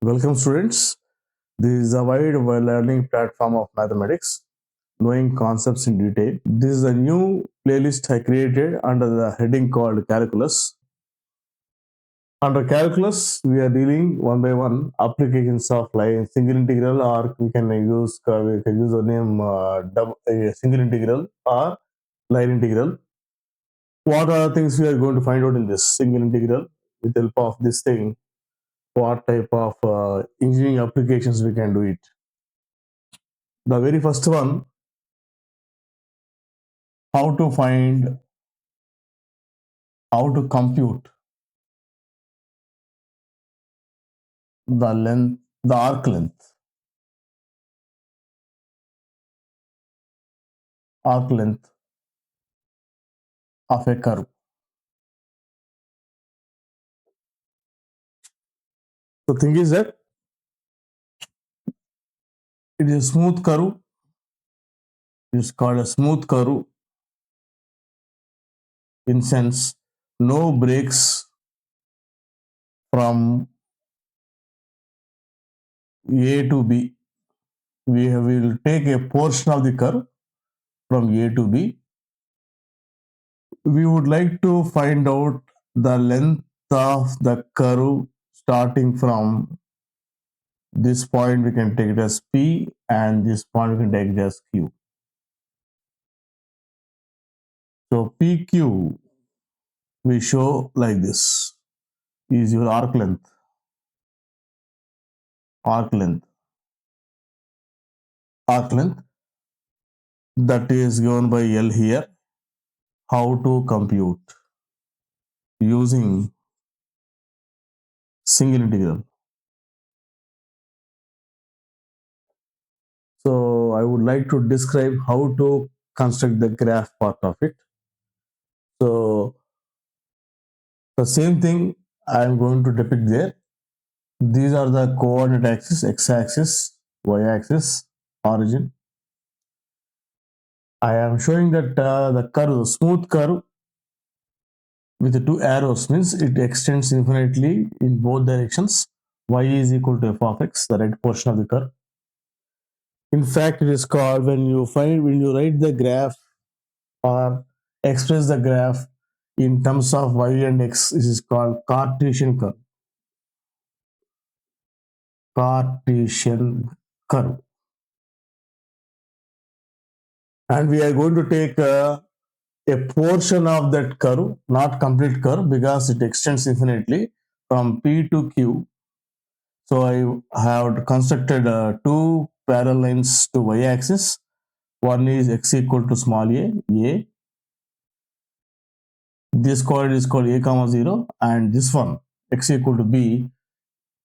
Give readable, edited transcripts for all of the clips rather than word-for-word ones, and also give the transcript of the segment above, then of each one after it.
Welcome students. This is a wide learning platform of mathematics, knowing concepts in detail. This is a new playlist I created under the heading called Calculus. Under Calculus, we are dealing one by one applications of like single integral, or we can use the name single integral or line integral. What are the things we are going to find out in this single integral with the help of this thing? What type of engineering applications we can do it? The very first one, how to compute the arc length of a curve. The thing is that it is a smooth curve. It is called a smooth curve in sense no breaks from A to B. We will take a portion of the curve from A to B. We would like to find out the length of the curve starting from this point. We can take it as P, and this point we can take it as Q. So PQ we show like this is your arc length. Arc length that is given by L here. How to compute using single integral. So I would like to describe how to construct the graph part of it. So the same thing I am going to depict there. These are the coordinate axis, x-axis, y-axis, origin. I am showing that the curve, the smooth curve with the two arrows means it extends infinitely in both directions. Y is equal to f of x, the right portion of the curve. In fact, it is called when you write the graph or express the graph in terms of y and x, this is called Cartesian curve. Cartesian curve. And we are going to take a portion of that curve, not complete curve, because it extends infinitely from P to Q. So I have constructed two parallel lines to y-axis. One is x equal to small a. This coordinate is called a comma 0, and this one x equal to b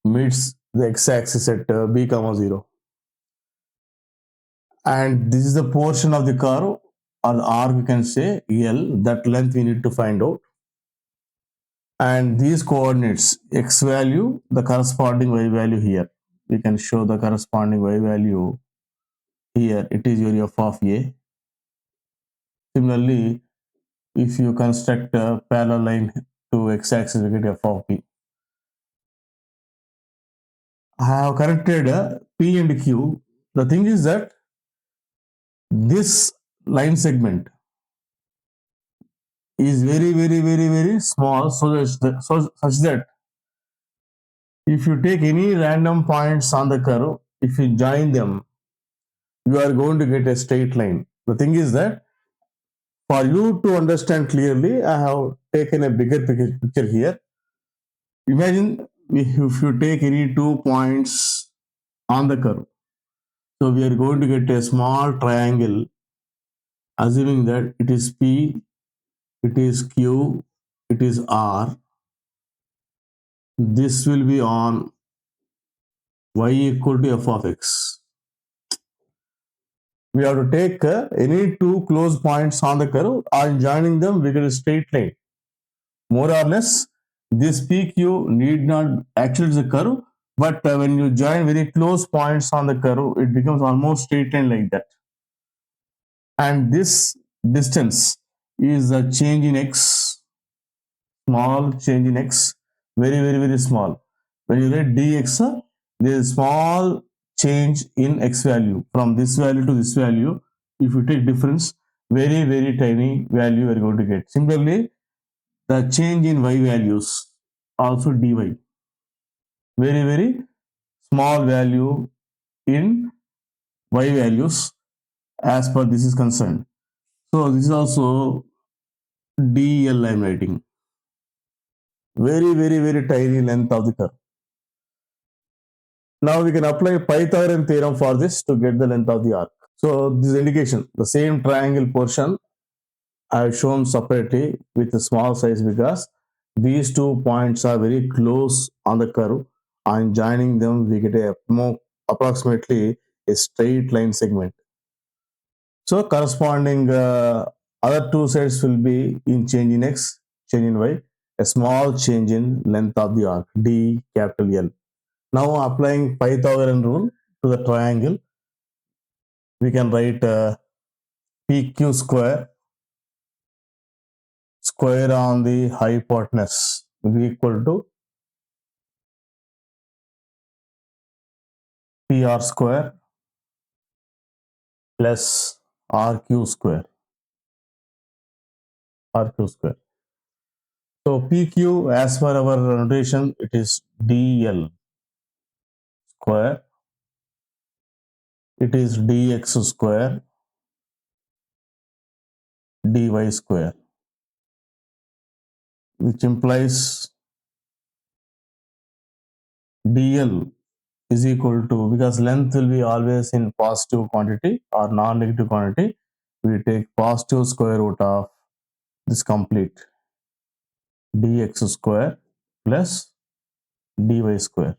meets the x-axis at b comma 0. And this is the portion of the curve, or the arc we can say L, that length we need to find out. And these coordinates, x value, the corresponding y value here. We can show the corresponding y value here. It is your f of a. Similarly, if you construct a parallel line to x-axis, we get f of p. I have connected P and Q. The thing is that this line segment is very small, such that if you take any random points on the curve, if you join them, you are going to get a straight line. The thing is that for you to understand clearly, I have taken a bigger picture here. Imagine if you take any 2 points on the curve. So we are going to get a small triangle, assuming that it is P, it is Q, it is R. This will be on y equal to f of x. We have to take any two close points on the curve, and joining them we get a straight line. More or less, this PQ need not actually is a curve, but when you join very close points on the curve, it becomes almost straight line like that. And this distance is a change in x, small change in x, very small. When you write dx, there is small change in x value from this value to this value. If you take difference, very tiny value you are going to get. Similarly, the change in y values also dy, very small value in y values as per this is concerned. So this is also dl I am writing. Very tiny length of the curve. Now we can apply Pythagorean theorem for this to get the length of the arc. So this indication, the same triangle portion I have shown separately with a small size because these 2 points are very close on the curve, and joining them we get a more approximately a straight line segment. So corresponding other two sides will be in change in x, change in y, a small change in length of the arc d capital L. Now applying Pythagorean rule to the triangle, we can write PQ square on the hypotenuse will be equal to PR square plus RQ square. RQ square. So PQ as per our notation it is DL square. It is DX square dy square, which implies DL is equal to, because length will be always in positive quantity or non-negative quantity, we take positive square root of this complete dx square plus dy square.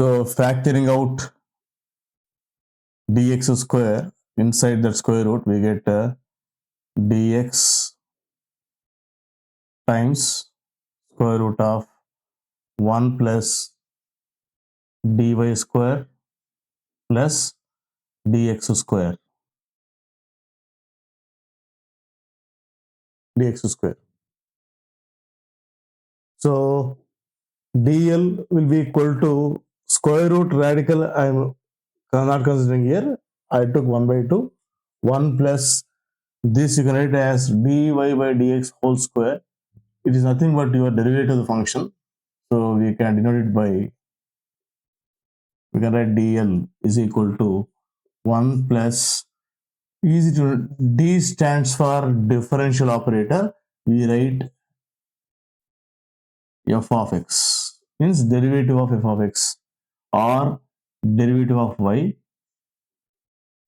So factoring out dx square inside that square root, we get dx times square root of 1 plus dy square plus dx square. Dx square. So dl will be equal to square root radical. I am not considering here. I took 1 by 2. 1 plus this you can write as dy by dx whole square. It is nothing but your derivative of the function. So we can denote it by, we can write dl is equal to 1 plus, easy to, d stands for differential operator. We write f of x, means derivative of f of x or derivative of y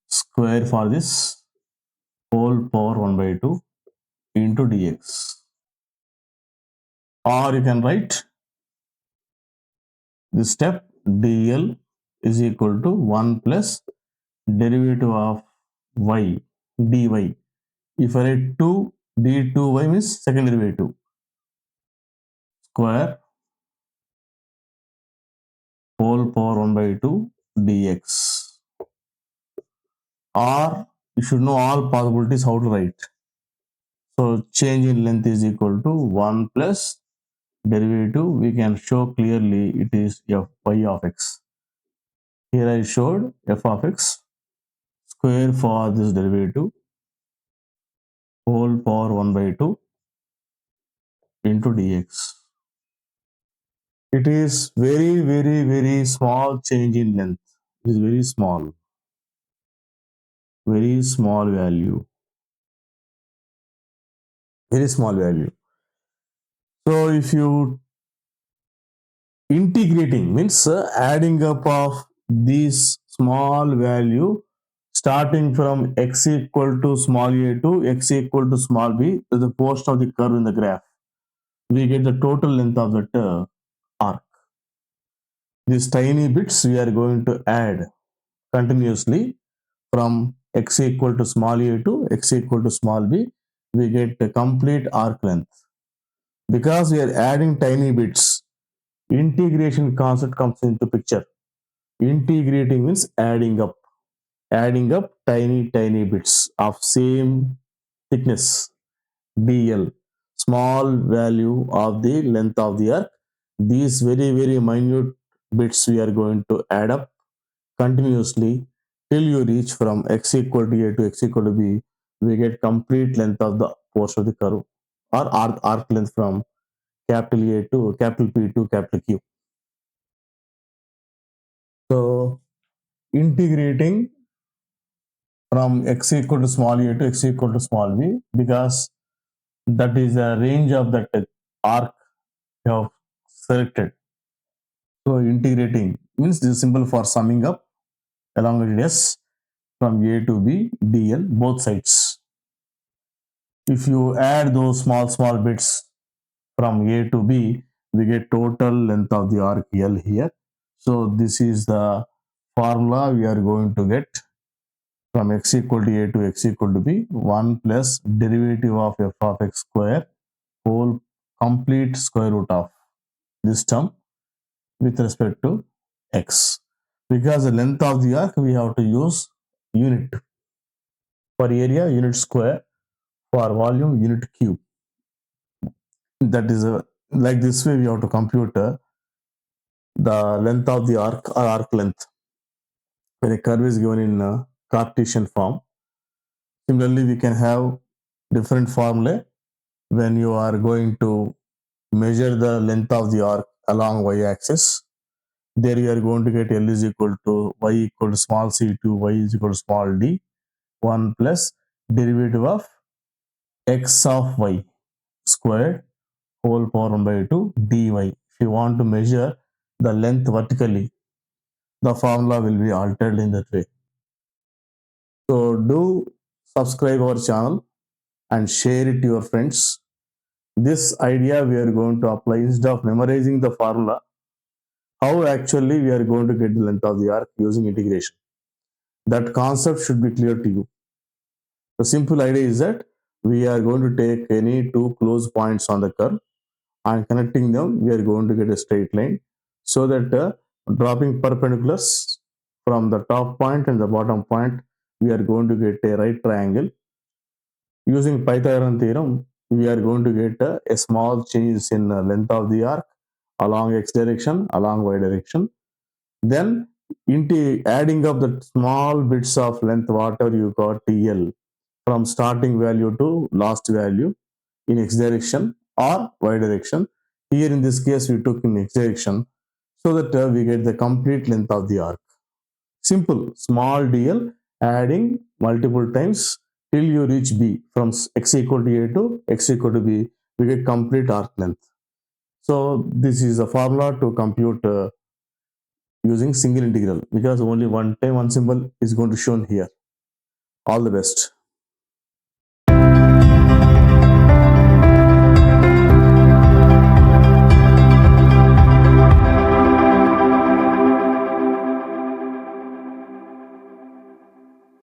square for this whole power 1 by 2 into dx. Or you can write this step dl is equal to 1 plus derivative of y dy. If I write 2 d2y means second derivative square whole power 1 by 2 dx. Or you should know all possibilities how to write. So change in length is equal to 1 plus derivative. We can show clearly it is f y of x. Here I showed f of x square for this derivative whole power 1 by 2 into dx. It is very small change in length. It is very small value, very small value. So if you integrating means adding up of these small value starting from x equal to small a to x equal to small b to the portion of the curve in the graph, we get the total length of that arc. These tiny bits we are going to add continuously from x equal to small a to x equal to small b, we get the complete arc length. Because we are adding tiny bits, integration concept comes into picture. Integrating means adding up tiny bits of same thickness dl, small value of the length of the arc. These very minute bits we are going to add up continuously till you reach from x equal to a to x equal to b. We get complete length of the portion of the curve, or arc length from capital A to capital P to capital Q. So integrating from x equal to small a to x equal to small b, because that is the range of that arc you have selected. So integrating means this is simple for summing up along with s from a to b dl both sides. If you add those small bits from a to b, we get total length of the arc l here. So this is the formula we are going to get from x equal to a to x equal to b, 1 plus derivative of f of x square whole complete square root of this term with respect to x. Because the length of the arc, we have to use unit. For area, unit square. For volume, unit cube. That is like this way we have to compute the length of the arc or arc length when a curve is given in Cartesian form. Similarly, we can have different formulae when you are going to measure the length of the arc along y-axis. There you are going to get L is equal to y equal to small c to y is equal to small d, 1 plus derivative of x of y squared whole power 1 by 2 dy. If you want to measure the length vertically, the formula will be altered in that way. So do subscribe our channel and share it to your friends. This idea we are going to apply instead of memorizing the formula, how actually we are going to get the length of the arc using integration. That concept should be clear to you. The simple idea is that we are going to take any two close points on the curve and connecting them, we are going to get a straight line, so that dropping perpendiculars from the top point and the bottom point, we are going to get a right triangle. Using Pythagorean theorem, we are going to get a small change in the length of the arc along x direction, along y direction. Then into adding up the small bits of length, whatever you got TL from starting value to last value in x direction or y direction. Here in this case, we took in x direction, so that we get the complete length of the arc. Simple, small dl adding multiple times till you reach b. From x equal to a to x equal to b, we get complete arc length. So this is a formula to compute using single integral, because only one time one symbol is going to shown here. All the best.